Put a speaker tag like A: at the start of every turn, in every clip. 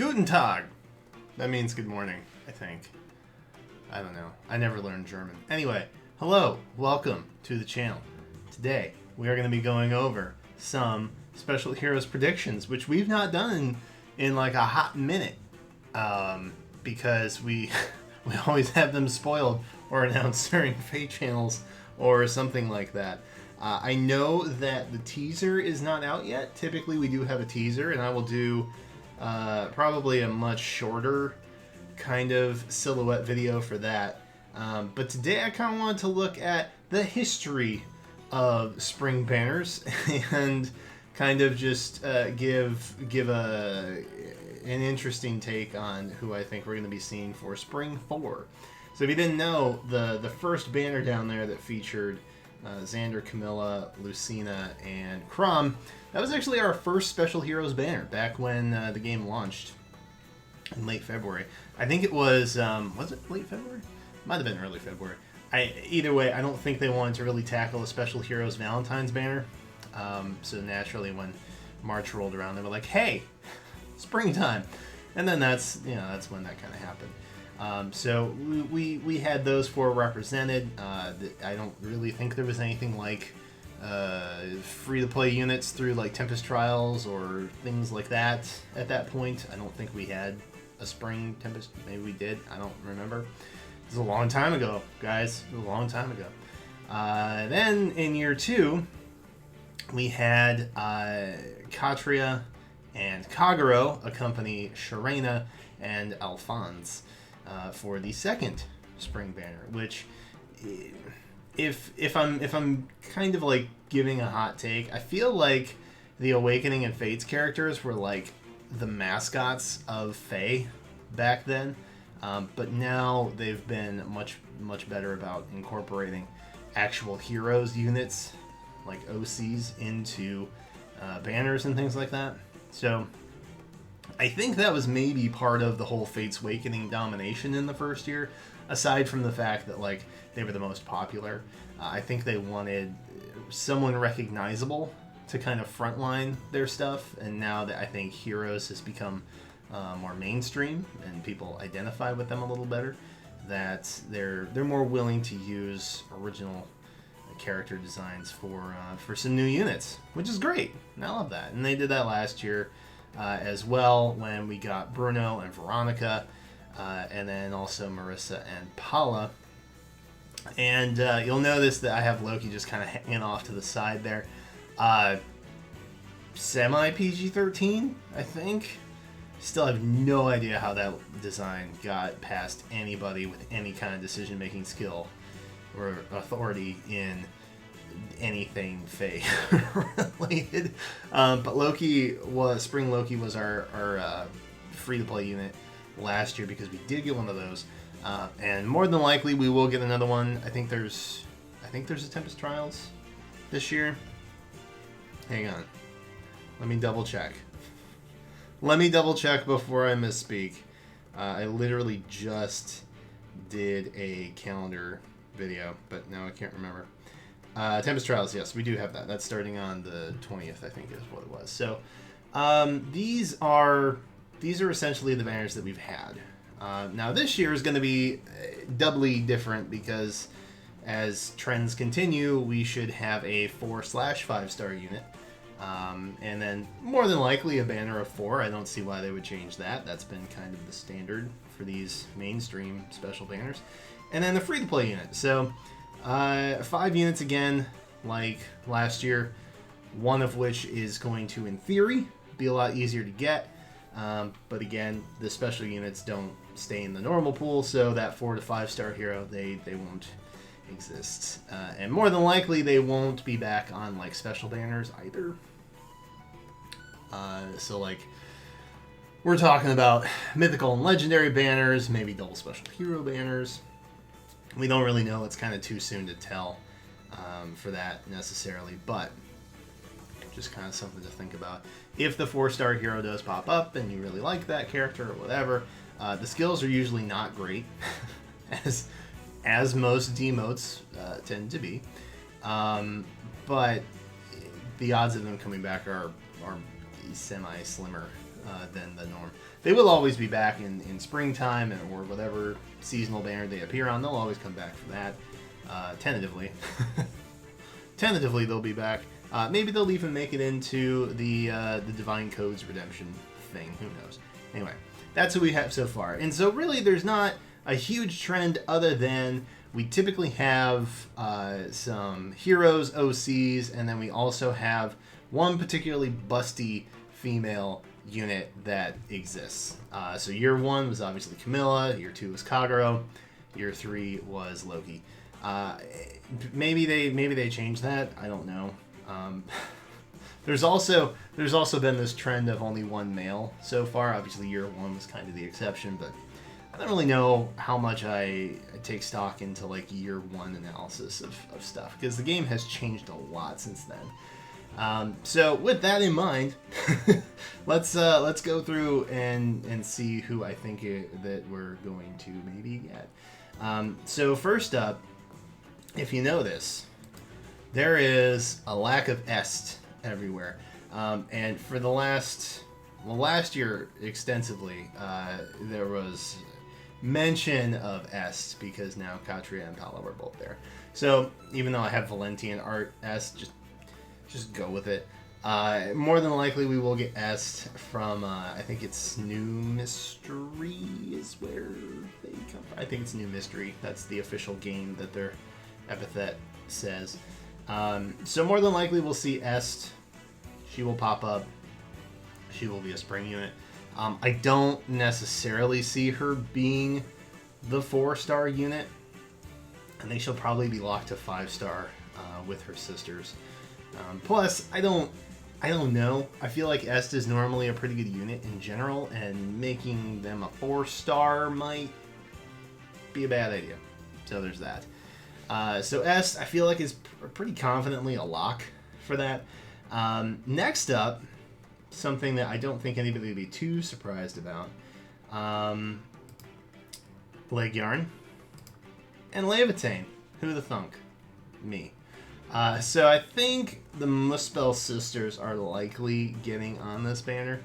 A: Guten Tag. That means good morning, I think. I don't know. I never learned German. Anyway, hello. Welcome to the channel. Today, we are going to be going over some Special Heroes predictions, which we've not done in like a hot minute. Because we always have them spoiled or announced during FEH channels or something like that. I know that the teaser is not out yet. Typically, we do have a teaser, and I will do probably a much shorter kind of silhouette video for that. But today, I kind of wanted to look at the history of spring banners and kind of just give an interesting take on who I think we're going to be seeing for Spring 4. So if you didn't know, the first banner down there that featured Xander, Camilla, Lucina, and Crom, that was actually our first Special Heroes banner back when the game launched in late February. I think it was it late February? Might have been early February. Either way, I don't think they wanted to really tackle a Special Heroes Valentine's banner. So naturally, when March rolled around, they were like, "Hey, springtime," and then that's when that kind of happened. So we had those four represented. I don't really think there was anything like free-to-play units through like Tempest Trials or things like that at that point. I don't think we had a spring Tempest. Maybe we did. I don't remember. It was a long time ago, guys. It was a long time ago. Then in year 2, we had Katria and Kagero accompany Sharena and Alphonse for the second spring banner. Which, if I'm kind of like giving a hot take, I feel like the Awakening and Fates characters were like the mascots of Fae back then, but now they've been much better about incorporating actual heroes units like OCs into banners and things like that. So I think that was maybe part of the whole Fates Awakening domination in the first year, aside from the fact that like they were the most popular. I think they wanted someone recognizable to kind of frontline their stuff, and now that I think Heroes has become more mainstream and people identify with them a little better, that they're more willing to use original character designs for some new units, which is great. And I love that. And they did that last year as well when we got Bruno and Veronica, and then also Marissa and Paula. And you'll notice that I have Loki just kind of hanging off to the side there. Semi PG-13, I think. Still have no idea how that design got past anybody with any kind of decision-making skill or authority in anything Fae related. But Spring Loki was our free-to-play unit last year because we did get one of those. And more than likely we will get another one. I think there's a Tempest Trials this year. Hang on. Let me double check. Before I misspeak. I literally just did a calendar video, but now I can't remember. Tempest Trials, yes, we do have that. That's starting on the 20th, I think is what it was. So these are essentially the banners that we've had. Now this year is going to be doubly different because as trends continue, we should have a 4/5-star unit. And then more than likely a banner of 4. I don't see why they would change that. That's been kind of the standard for these mainstream special banners. And then the free-to-play unit. So 5 units again, like last year, one of which is going to, in theory, be a lot easier to get. But again, the special units don't stay in the normal pool, so that 4 to 5-star hero, they won't exist. And more than likely, they won't be back on like special banners either. So like, we're talking about mythical and legendary banners, maybe double special hero banners. We don't really know. It's kind of too soon to tell for that necessarily, but just kind of something to think about. If the 4-star hero does pop up and you really like that character or whatever, the skills are usually not great, as most demotes tend to be. But the odds of them coming back are semi-slimmer than the norm. They will always be back in springtime or whatever seasonal banner they appear on. They'll always come back for that, tentatively. Tentatively, they'll be back. Maybe they'll even make it into the Divine Codes Redemption thing. Who knows? Anyway, that's what we have so far. And so really, there's not a huge trend other than we typically have some heroes, OCs, and then we also have one particularly busty female unit that exists. So year 1 was obviously Camilla, year 2 was Kagero, year 3 was Loki. Maybe they changed that. I don't know. There's also been this trend of only one male so far. Obviously, year 1 was kind of the exception, but I don't really know how much I take stock into like year 1 analysis of stuff because the game has changed a lot since then. So with that in mind, let's go through and see who I think that we're going to maybe get. So first up, if you notice, there is a lack of est everywhere, and for the last year extensively, there was mention of est because now Katria and Paula were both there. So even though I have Valentian art est, just go with it. More than likely we will get est from I think it's New Mystery is where they come from. I think it's New Mystery. That's the official game that their epithet says. So more than likely we'll see est. She will pop up. She will be a spring unit. I don't necessarily see her being the 4-star unit. I think she'll probably be locked to 5-star with her sisters. Plus, I don't know. I feel like est is normally a pretty good unit in general, and making them a 4-star might be a bad idea. So there's that. So est, I feel like is pretty confidently a lock for that. Next up, something that I don't think anybody would be too surprised about. Leg Yarn and Levitain. Who the thunk? Me. So I think the Muspell sisters are likely getting on this banner.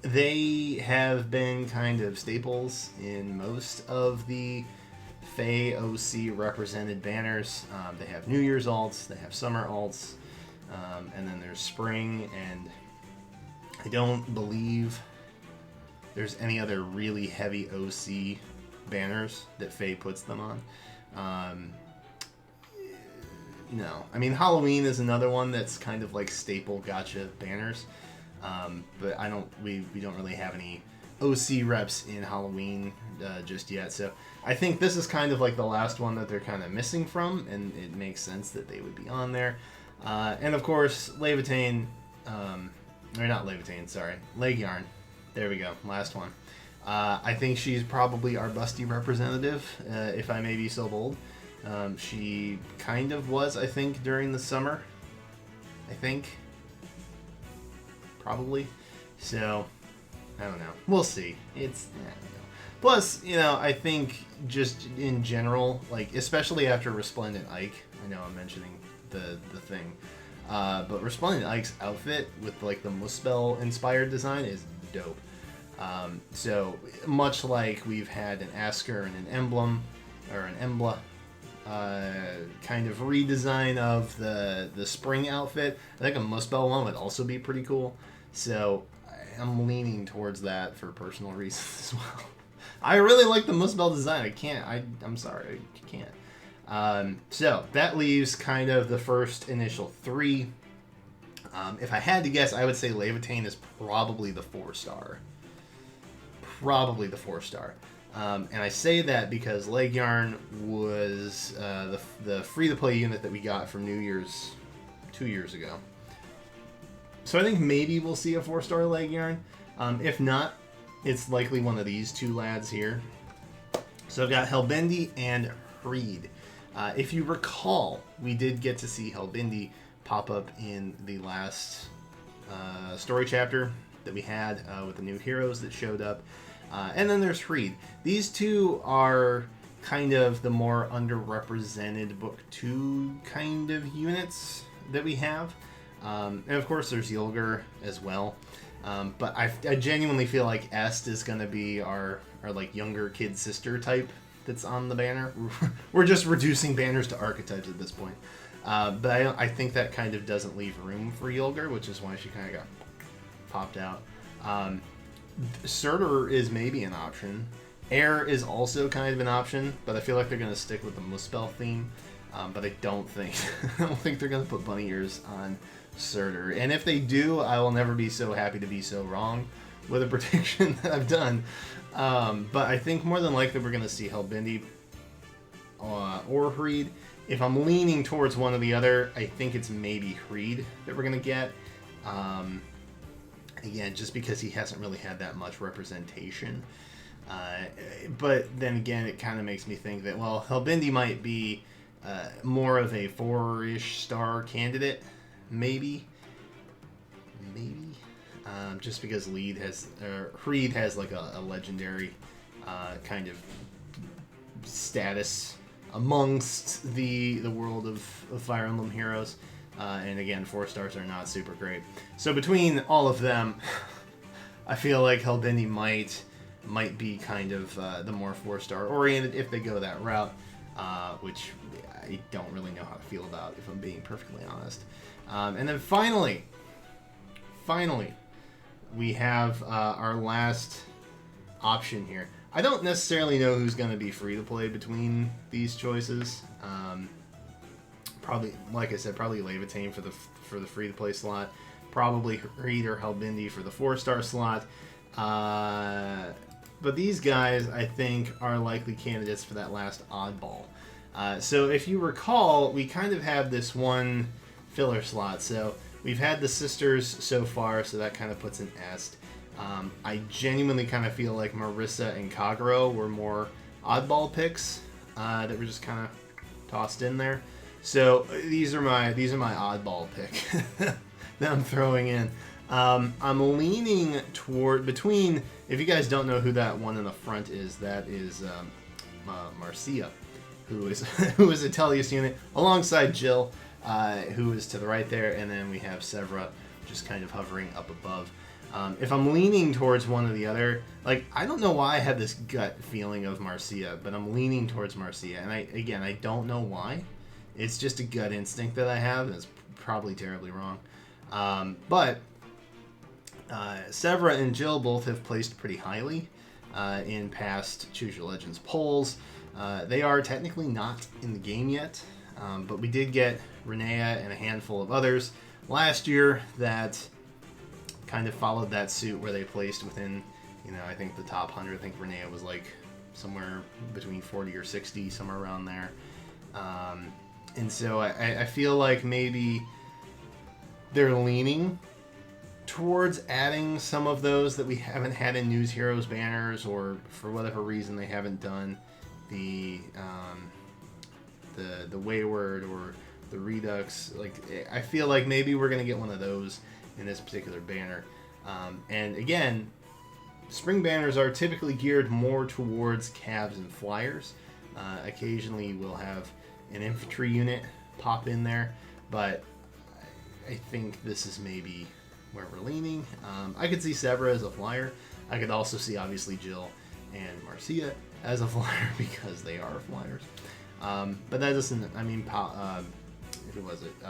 A: They have been kind of staples in most of the FEH OC represented banners. They have New Year's alts, they have summer alts, and then there's spring, and I don't believe there's any other really heavy OC banners that FEH puts them on. No. I mean, Halloween is another one that's kind of like staple gotcha banners. But we don't really have any OC reps in Halloween just yet. So I think this is kind of like the last one that they're kind of missing from, and it makes sense that they would be on there. And of course, Levitain, or not Levitain, sorry, Leg Yarn. There we go, last one. I think she's probably our busty representative, if I may be so bold. She kind of was, I think, during the summer. I think. Probably. So, I don't know. We'll see. I don't know. Plus, I think just in general, like, especially after Resplendent Ike, I know I'm mentioning the thing, but Resplendent Ike's outfit with, like, the Muspell inspired design is dope. So, much like we've had an Asker and an Emblem, or an Embla, kind of redesign of the spring outfit. I think a Muspell one would also be pretty cool. So I'm leaning towards that for personal reasons as well. I really like the Muspell design. I'm sorry, I can't. So that leaves kind of the first initial 3. If I had to guess, I would say Levitain is probably the 4-star. Probably the 4-star. And I say that because Leg Yarn was the free-to-play unit that we got from New Year's 2 years ago. So I think maybe we'll see a 4-star Leg Yarn. If not, it's likely one of these 2 lads here. So I've got Helbindi and Hrid. If you recall, we did get to see Helbindi pop up in the last story chapter that we had with the new heroes that showed up. And then there's Hrid. These 2 are kind of the more underrepresented Book 2 kind of units that we have. And of course there's Yulgur as well. But I genuinely feel like Est is going to be our like younger kid sister type that's on the banner. We're just reducing banners to archetypes at this point. But I think that kind of doesn't leave room for Yulgar, which is why she kind of got popped out. Surtur is maybe an option. Air is also kind of an option, but I feel like they're going to stick with the Muspell theme. But I don't think they're going to put bunny ears on Surtur. And if they do, I will never be so happy to be so wrong with a prediction that I've done. But I think more than likely we're going to see Helbindi or Hrid. If I'm leaning towards one or the other, I think it's maybe Hrid that we're going to get. Again, just because he hasn't really had that much representation. But then again, it kind of makes me think that, well, Helbindi might be more of a 4-ish star candidate. Maybe. Just because Hrid has like a legendary kind of status amongst the world of Fire Emblem heroes. And again, 4 stars are not super great. So between all of them, I feel like Helbindi might be kind of the more 4-star oriented if they go that route, which I don't really know how to feel about, if I'm being perfectly honest. And then finally, we have our last option here. I don't necessarily know who's going to be free to play between these choices. Probably, like I said, probably Levitain for the free to play slot. Probably Hrid or Helbindi for the 4-star slot. But these guys, I think, are likely candidates for that last oddball. So if you recall, we kind of have this one filler slot. So we've had the sisters so far, so that kind of puts an Est. I genuinely kind of feel like Marissa and Kagero were more oddball picks that were just kind of tossed in there. So these are my oddball pick that I'm throwing in. I'm leaning toward between. If you guys don't know who that one in the front is, that is Marcia, who is a Tellius unit alongside Jill, who is to the right there, and then we have Severa just kind of hovering up above. If I'm leaning towards one or the other, like, I don't know why I have this gut feeling of Marcia, but I'm leaning towards Marcia, and I don't know why. It's just a gut instinct that I have, and it's probably terribly wrong. But Severa and Jill both have placed pretty highly in past Choose Your Legends polls. They are technically not in the game yet, but we did get Renea and a handful of others last year that kind of followed that suit, where they placed within, I think the top 100. I think Renea was like somewhere between 40 or 60, somewhere around there. And so I feel like maybe they're leaning towards adding some of those that we haven't had in News Heroes banners, or for whatever reason they haven't done the Wayward or the Redux. Like, I feel like maybe we're gonna get one of those in this particular banner. And again, spring banners are typically geared more towards Cavs and Flyers. Occasionally we'll have an infantry unit pop in there, but I think this is maybe where we're leaning. I could see Severa as a flyer. I could also see, obviously, Jill and Marcia as a flyer because they are flyers. But that doesn't, who was it?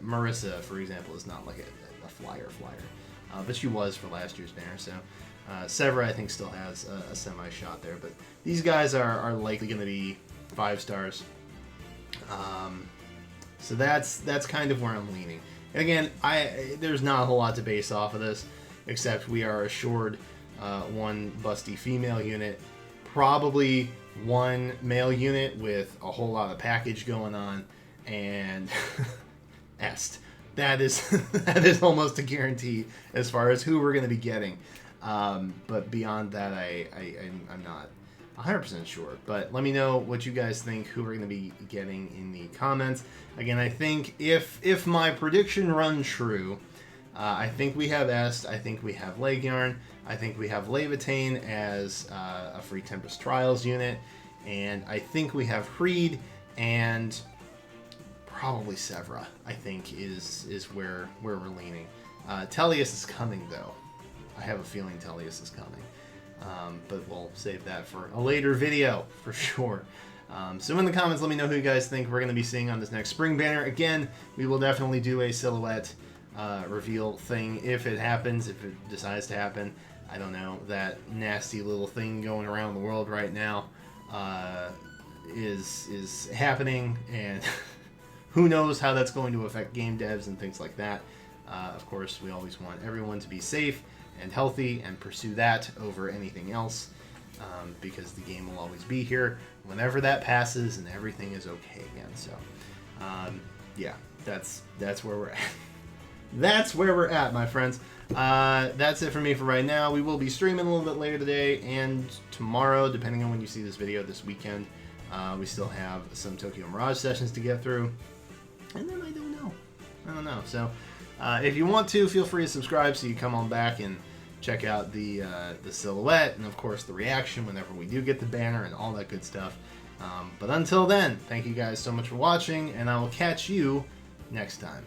A: Marissa, for example, is not like a flyer. But she was for last year's banner, so Severa, I think, still has a semi-shot there. But these guys are likely going to be 5 stars. So that's kind of where I'm leaning. And again, there's not a whole lot to base off of this, except we are assured one busty female unit, probably one male unit with a whole lot of package going on, and Est. That is almost a guarantee as far as who we're going to be getting. But beyond that, I'm not 100% sure. But let me know what you guys think, who we're going to be getting in the comments. Again, I think if my prediction runs true, I think we have Est, I think we have Leghorn, I think we have Levitain as a free Tempest Trials unit, and I think we have Hrid, and probably Severa, I think, is where we're leaning. Tellius is coming, though. I have a feeling Tellius is coming. But we'll save that for a later video, for sure. So in the comments, let me know who you guys think we're going to be seeing on this next spring banner. Again, we will definitely do a silhouette reveal thing if it happens, if it decides to happen. I don't know. That nasty little thing going around the world right now is happening, and who knows how that's going to affect game devs and things like that. Of course, we always want everyone to be safe and healthy and pursue that over anything else, because the game will always be here whenever that passes and everything is okay again. So yeah, that's where we're at. That's where we're at, my friends. That's it for me for right now. We will be streaming a little bit later today and tomorrow, depending on when you see this video this weekend. We still have some Tokyo Mirage sessions to get through, and then I don't know. So if you want to, feel free to subscribe so you come on back and check out the silhouette and of course the reaction whenever we do get the banner and all that good stuff. But until then, thank you guys so much for watching, and I will catch you next time.